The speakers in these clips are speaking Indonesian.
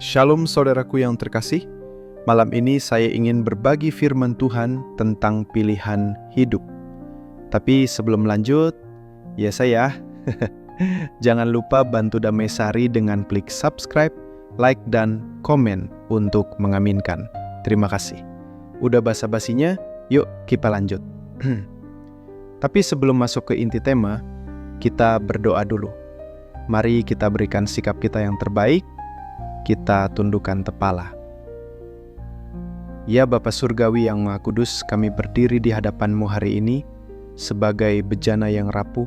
Shalom saudaraku yang terkasih, malam ini saya ingin berbagi firman Tuhan tentang pilihan hidup. Tapi sebelum lanjut, ya saya, jangan lupa bantu Damai Sari dengan klik subscribe, like, dan komen untuk mengaminkan. Terima kasih. Udah basa-basinya, yuk kita lanjut. Tapi sebelum masuk ke inti tema, kita berdoa dulu. Mari kita berikan sikap kita yang terbaik. Kita tundukkan kepala. Ya Bapa Surgawi yang Maha Kudus, kami berdiri di hadapan-Mu hari ini sebagai bejana yang rapuh,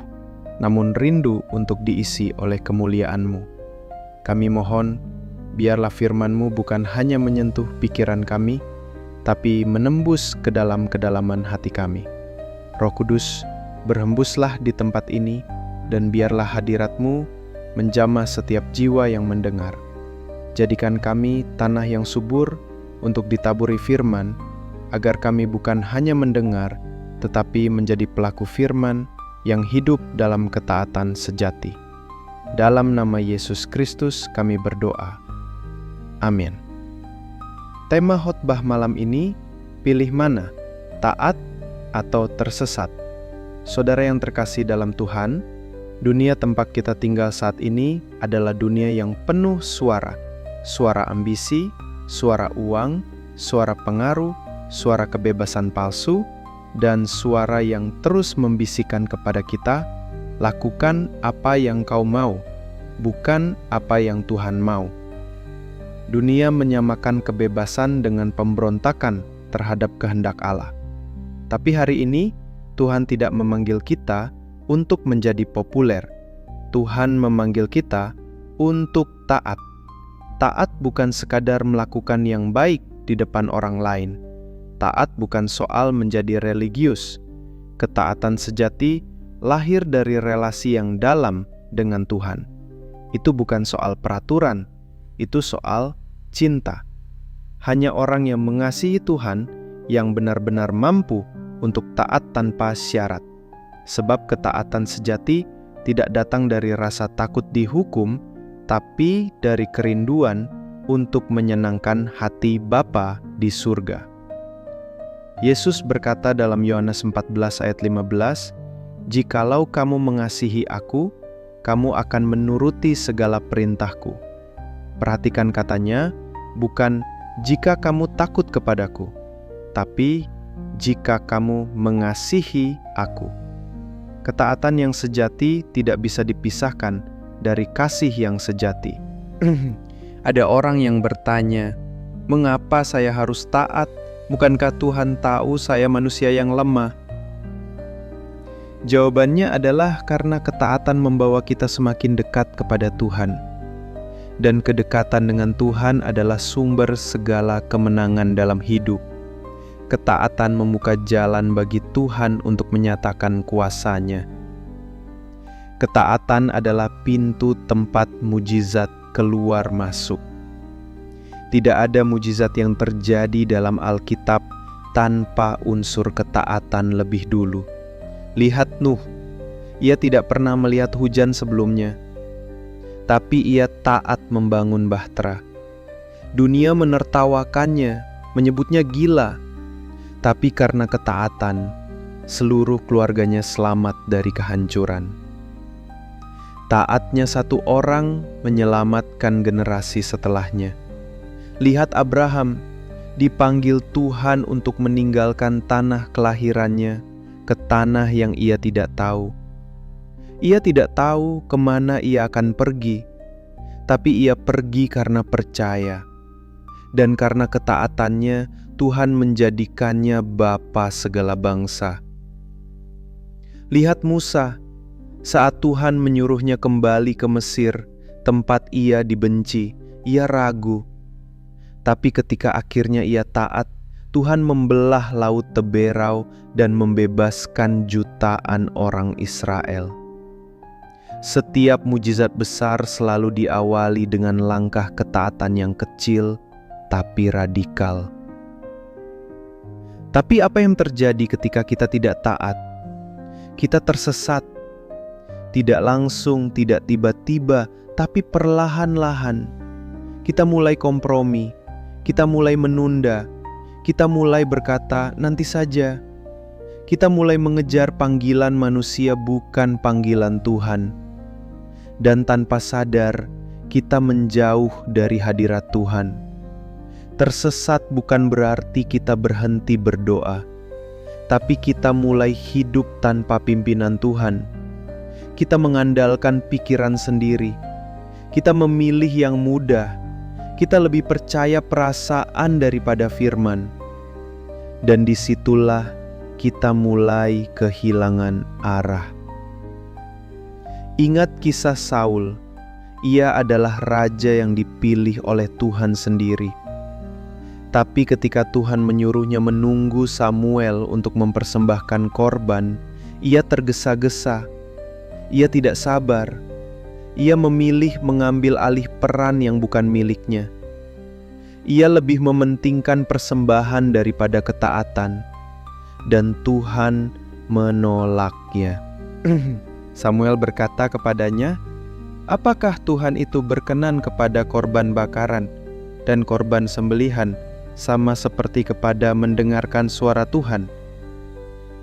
namun rindu untuk diisi oleh kemuliaan-Mu. Kami mohon, biarlah firman-Mu bukan hanya menyentuh pikiran kami, tapi menembus ke dalam kedalaman hati kami. Roh Kudus, berhembuslah di tempat ini, dan biarlah hadirat-Mu menjamah setiap jiwa yang mendengar. Jadikan kami tanah yang subur untuk ditaburi firman, agar kami bukan hanya mendengar, tetapi menjadi pelaku firman yang hidup dalam ketaatan sejati. Dalam nama Yesus Kristus kami berdoa. Amin. Tema khotbah malam ini, pilih mana? Taat atau tersesat? Saudara yang terkasih dalam Tuhan, dunia tempat kita tinggal saat ini adalah dunia yang penuh suara ambisi, suara uang, suara pengaruh, suara kebebasan palsu, dan suara yang terus membisikkan kepada kita, lakukan apa yang kau mau, bukan apa yang Tuhan mau. Dunia menyamakan kebebasan dengan pemberontakan terhadap kehendak Allah. Tapi hari ini, Tuhan tidak memanggil kita untuk menjadi populer. Tuhan memanggil kita untuk taat. Taat bukan sekadar melakukan yang baik di depan orang lain. Taat bukan soal menjadi religius. Ketaatan sejati lahir dari relasi yang dalam dengan Tuhan. Itu bukan soal peraturan, itu soal cinta. Hanya orang yang mengasihi Tuhan yang benar-benar mampu untuk taat tanpa syarat. Sebab ketaatan sejati tidak datang dari rasa takut dihukum, tapi dari kerinduan untuk menyenangkan hati Bapa di surga. Yesus berkata dalam Yohanes 14 ayat 15, "Jikalau kamu mengasihi aku, kamu akan menuruti segala perintahku." Perhatikan katanya, bukan jika kamu takut kepadaku, tapi jika kamu mengasihi aku. Ketaatan yang sejati tidak bisa dipisahkan dari kasih yang sejati. Ada orang yang bertanya, "Mengapa saya harus taat? Bukankah Tuhan tahu saya manusia yang lemah?" Jawabannya adalah karena ketaatan membawa kita semakin dekat kepada Tuhan. Dan kedekatan dengan Tuhan adalah sumber segala kemenangan dalam hidup. Ketaatan membuka jalan bagi Tuhan untuk menyatakan kuasa-Nya. Ketaatan adalah pintu tempat mujizat keluar masuk. Tidak ada mujizat yang terjadi dalam Alkitab tanpa unsur ketaatan lebih dulu. Lihat Nuh, ia tidak pernah melihat hujan sebelumnya, tapi ia taat membangun bahtera. Dunia menertawakannya, menyebutnya gila, tapi karena ketaatan, seluruh keluarganya selamat dari kehancuran. Taatnya satu orang menyelamatkan generasi setelahnya. Lihat Abraham, dipanggil Tuhan untuk meninggalkan tanah kelahirannya ke tanah yang ia tidak tahu. Ia tidak tahu kemana ia akan pergi, tapi ia pergi karena percaya. Dan karena ketaatannya, Tuhan menjadikannya bapa segala bangsa. Lihat Musa, saat Tuhan menyuruhnya kembali ke Mesir, tempat ia dibenci, ia ragu. Tapi ketika akhirnya ia taat, Tuhan membelah laut Teberau dan membebaskan jutaan orang Israel. Setiap mujizat besar selalu diawali dengan langkah ketaatan yang kecil, tapi radikal. Tapi apa yang terjadi ketika kita tidak taat? Kita tersesat. Tidak langsung, tidak tiba-tiba, tapi perlahan-lahan. kita mulai kompromi, kita mulai menunda, kita mulai berkata, "Nanti saja." Kita mulai mengejar panggilan manusia, bukan panggilan Tuhan. Dan tanpa sadar, kita menjauh dari hadirat Tuhan. Tersesat bukan berarti kita berhenti berdoa, tapi kita mulai hidup tanpa pimpinan Tuhan. Kita mengandalkan pikiran sendiri. Kita memilih yang mudah. Kita lebih percaya perasaan daripada firman. Dan disitulah kita mulai kehilangan arah. Ingat kisah Saul. Ia adalah raja yang dipilih oleh Tuhan sendiri. Tapi ketika Tuhan menyuruhnya menunggu Samuel untuk mempersembahkan korban, ia tergesa-gesa. Ia tidak sabar. Ia memilih mengambil alih peran yang bukan miliknya. Ia lebih mementingkan persembahan daripada ketaatan. Dan Tuhan menolaknya. Samuel berkata kepadanya, "Apakah Tuhan itu berkenan kepada korban bakaran dan korban sembelihan sama seperti kepada mendengarkan suara Tuhan?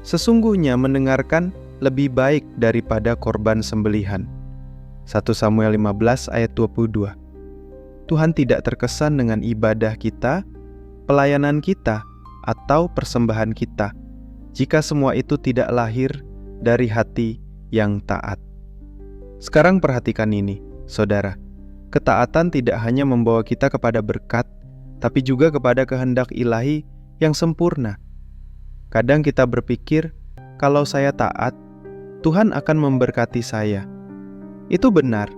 Sesungguhnya mendengarkan lebih baik daripada korban sembelihan." 1 Samuel 15 ayat 22. Tuhan tidak terkesan dengan ibadah kita, pelayanan kita, atau persembahan kita, jika semua itu tidak lahir dari hati yang taat. Sekarang perhatikan ini, saudara. Ketaatan tidak hanya membawa kita kepada berkat, tapi juga kepada kehendak ilahi yang sempurna. Kadang kita berpikir, kalau saya taat, Tuhan akan memberkati saya. Itu benar,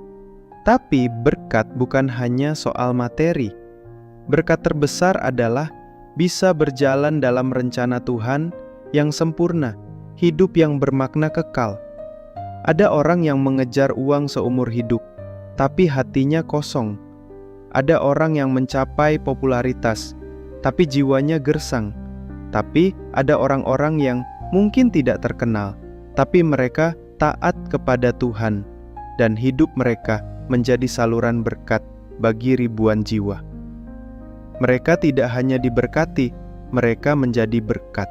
tapi berkat bukan hanya soal materi. Berkat terbesar adalah bisa berjalan dalam rencana Tuhan yang sempurna, hidup yang bermakna kekal. Ada orang yang mengejar uang seumur hidup, tapi hatinya kosong. Ada orang yang mencapai popularitas, tapi jiwanya gersang. Tapi ada orang-orang yang mungkin tidak terkenal, tapi mereka taat kepada Tuhan, dan hidup mereka menjadi saluran berkat bagi ribuan jiwa. Mereka tidak hanya diberkati, mereka menjadi berkat.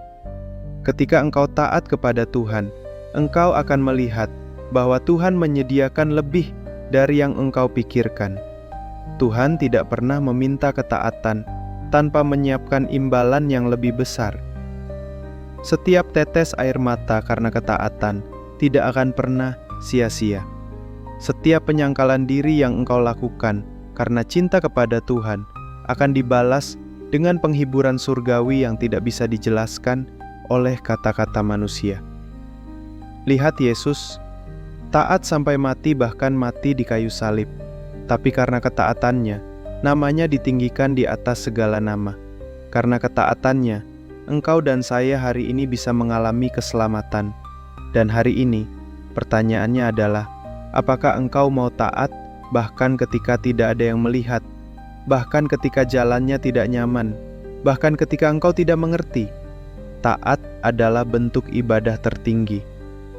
Ketika engkau taat kepada Tuhan, engkau akan melihat bahwa Tuhan menyediakan lebih dari yang engkau pikirkan. Tuhan tidak pernah meminta ketaatan tanpa menyiapkan imbalan yang lebih besar. Setiap tetes air mata karena ketaatan tidak akan pernah sia-sia. Setiap penyangkalan diri yang engkau lakukan karena cinta kepada Tuhan akan dibalas dengan penghiburan surgawi yang tidak bisa dijelaskan oleh kata-kata manusia. Lihat Yesus, taat sampai mati, bahkan mati di kayu salib. Tapi karena ketaatannya, namanya ditinggikan di atas segala nama. Karena ketaatannya, engkau dan saya hari ini bisa mengalami keselamatan. Dan hari ini, pertanyaannya adalah, apakah engkau mau taat bahkan ketika tidak ada yang melihat, bahkan ketika jalannya tidak nyaman, bahkan ketika engkau tidak mengerti? Taat adalah bentuk ibadah tertinggi.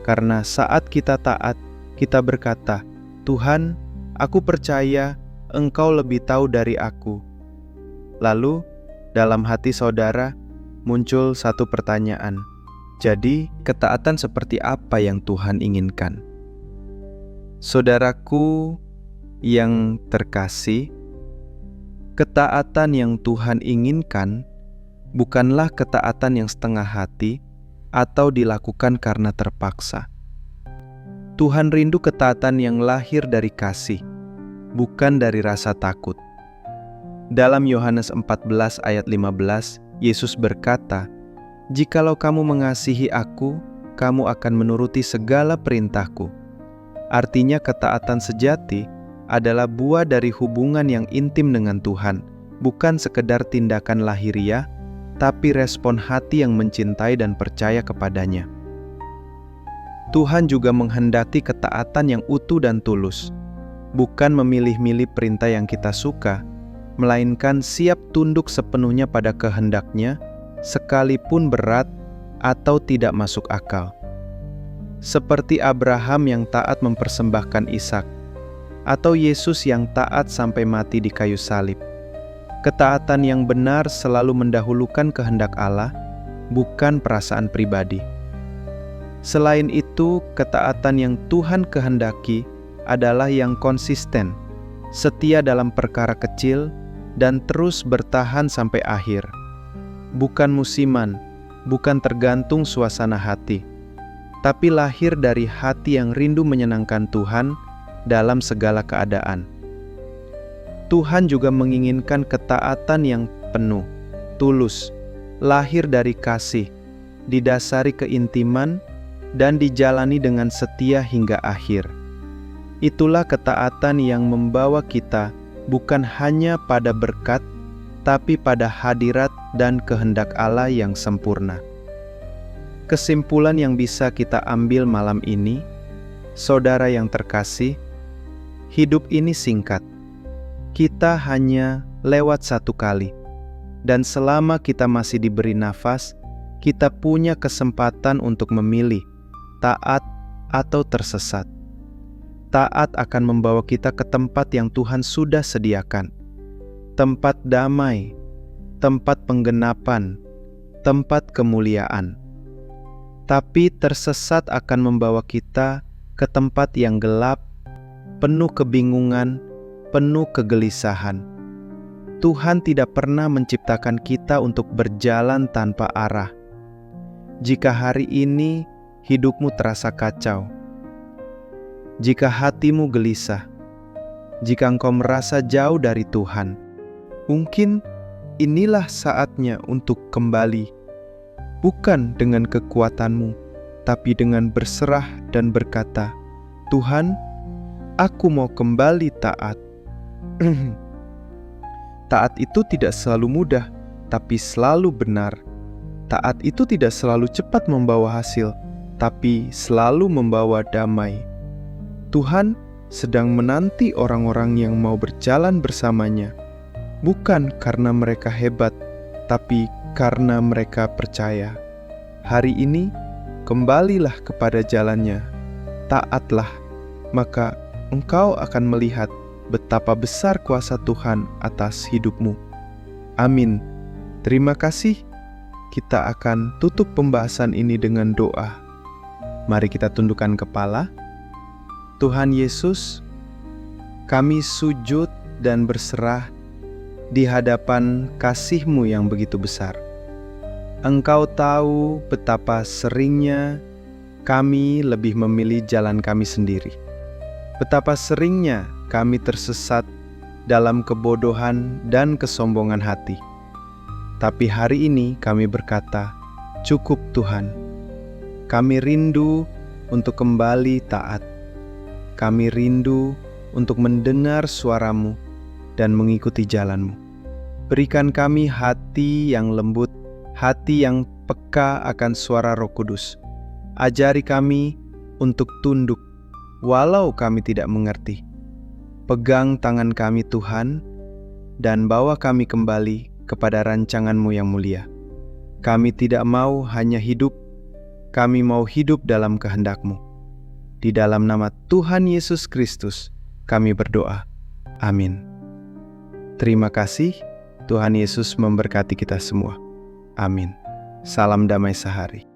Karena saat kita taat, kita berkata, "Tuhan, aku percaya Engkau lebih tahu dari aku." Lalu, dalam hati saudara muncul satu pertanyaan. Jadi, ketaatan seperti apa yang Tuhan inginkan? Saudaraku yang terkasih, ketaatan yang Tuhan inginkan bukanlah ketaatan yang setengah hati atau dilakukan karena terpaksa. Tuhan rindu ketaatan yang lahir dari kasih, bukan dari rasa takut. Dalam Yohanes 14 ayat 15, Yesus berkata, "Jikalau kamu mengasihi aku, kamu akan menuruti segala perintahku." Artinya ketaatan sejati adalah buah dari hubungan yang intim dengan Tuhan, bukan sekedar tindakan lahiriah, tapi respon hati yang mencintai dan percaya kepadanya. Tuhan juga menghendaki ketaatan yang utuh dan tulus, bukan memilih-milih perintah yang kita suka, melainkan siap tunduk sepenuhnya pada kehendak-Nya, sekalipun berat atau tidak masuk akal. Seperti Abraham yang taat mempersembahkan Ishak, atau Yesus yang taat sampai mati di kayu salib. Ketaatan yang benar selalu mendahulukan kehendak Allah, bukan perasaan pribadi. Selain itu, ketaatan yang Tuhan kehendaki adalah yang konsisten, setia dalam perkara kecil, dan terus bertahan sampai akhir. Bukan musiman, bukan tergantung suasana hati, tapi lahir dari hati yang rindu menyenangkan Tuhan dalam segala keadaan. Tuhan juga menginginkan ketaatan yang penuh, tulus, lahir dari kasih, didasari keintiman, dan dijalani dengan setia hingga akhir. Itulah ketaatan yang membawa kita bukan hanya pada berkat, tapi pada hadirat dan kehendak Allah yang sempurna. Kesimpulan yang bisa kita ambil malam ini, saudara yang terkasih, hidup ini singkat. Kita hanya lewat satu kali, dan selama kita masih diberi nafas, kita punya kesempatan untuk memilih taat atau tersesat. Taat akan membawa kita ke tempat yang Tuhan sudah sediakan, tempat damai, tempat penggenapan, tempat kemuliaan. Tapi tersesat akan membawa kita ke tempat yang gelap, penuh kebingungan, penuh kegelisahan. Tuhan tidak pernah menciptakan kita untuk berjalan tanpa arah. Jika hari ini hidupmu terasa kacau, jika hatimu gelisah, jika engkau merasa jauh dari Tuhan, mungkin inilah saatnya untuk kembali, bukan dengan kekuatanmu, tapi dengan berserah dan berkata, "Tuhan, aku mau kembali taat." Taat itu tidak selalu mudah, tapi selalu benar. Taat itu tidak selalu cepat membawa hasil, tapi selalu membawa damai. Tuhan sedang menanti orang-orang yang mau berjalan bersamanya, bukan karena mereka hebat, tapi karena mereka percaya. Hari ini, kembalilah kepada jalannya, taatlah, maka engkau akan melihat betapa besar kuasa Tuhan atas hidupmu. Amin. Terima kasih. Kita akan tutup pembahasan ini dengan doa. Mari kita tundukkan kepala. Tuhan Yesus, kami sujud dan berserah di hadapan kasih-Mu yang begitu besar. Engkau tahu betapa seringnya kami lebih memilih jalan kami sendiri. Betapa seringnya kami tersesat dalam kebodohan dan kesombongan hati. Tapi hari ini kami berkata, "Cukup Tuhan." Kami rindu untuk kembali taat. Kami rindu untuk mendengar suara-Mu dan mengikuti jalan-Mu. Berikan kami hati yang lembut, hati yang peka akan suara Roh Kudus. Ajari kami untuk tunduk, walau kami tidak mengerti. Pegang tangan kami Tuhan, dan bawa kami kembali kepada rancangan-Mu yang mulia. Kami tidak mau hanya hidup, kami mau hidup dalam kehendak-Mu. Di dalam nama Tuhan Yesus Kristus, kami berdoa. Amin. Terima kasih, Tuhan Yesus memberkati kita semua. Amin. Salam damai sehari.